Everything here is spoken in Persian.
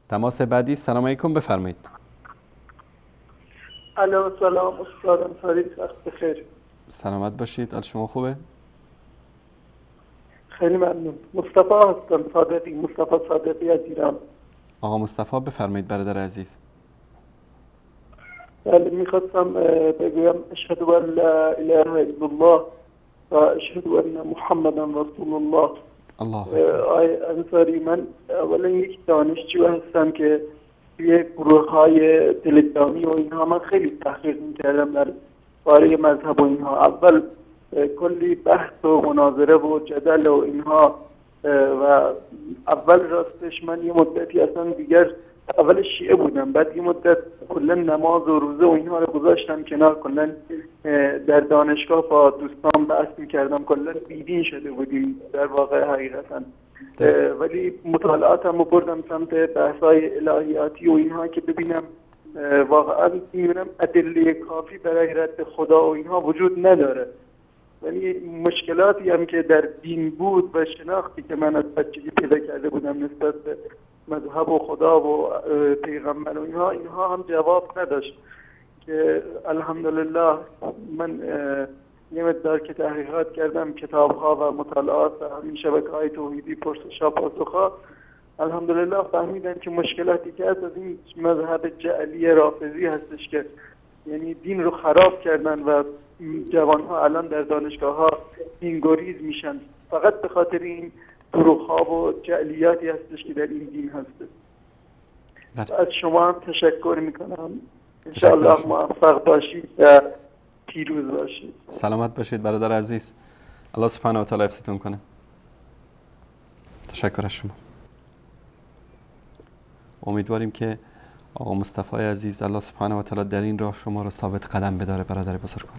تماس بعدی. سلام علیکم، بفرمایید. الو سلام استاد انصاری، وقت بخیر. سلامت باشید. حال شما خوبه؟ خیلی ممنون. مصطفی هستم، مصطفی صادقی از ایران. آقا مصطفی بفرمایید برادر عزیز. بله، میخواستم بگویم اشهد ان لا اله الا الله و اشهد ان محمدا رسول الله. الله اکبر. آقای انصاری، من اولا یک دانشجو هستم که توی گروه های تلگرامی و اینها من خیلی تحقیق میکردم در باره مذهب و اینها. اول کلی بحث و مناظره و جدل و اینها و اول راستش من یه مدتی اصلا دیگر اول شیعه بودم، بعد یه مدت کلا نماز و روزه و اینها رو گذاشتم کنار، کلا در دانشگاه با دوستان بحث میکردم، کلا بیدین شده بودیم در واقع حقیقتا. ولی مطالعاتم رو بردم سمت بحث‌های الهیاتی و اینها که ببینم واقعا میبینم ادله کافی برای رد خدا و اینها وجود نداره. ولی مشکلاتی هم که در دین بود و شناختی که من از بچگی پیدا کرده بودم نسبت به مذهب و خدا و پیغمبر و اینها هم جواب نداشت که الحمدلله من یه مقدار که تحقیقات کردم، کتاب‌ها و مطالعات و همین شبکه‌های توحیدی، پرسش‌ها پاسخ‌ها، الحمدلله فهمیدم که مشکلاتی که از این مذهب جعلی رافضی هستش که یعنی دین رو خراب کردن و جوان‌ها الان در دانشگاه‌ها دینگریز میشن فقط به خاطر این دروغ‌ها و جعلیاتی هستش که در این دین هست. از شما هم تشکر میکنم. انشاءالله موفق باشید و پیروز باشید. سلامت باشید برادر عزیز. الله سبحانه و تعالی حفظتون کنه. تشکر از شما. امیدواریم که آقا مصطفی عزیز الله سبحانه و تعالی در این راه شما رو ثابت قدم بداره برادر بزرگوار.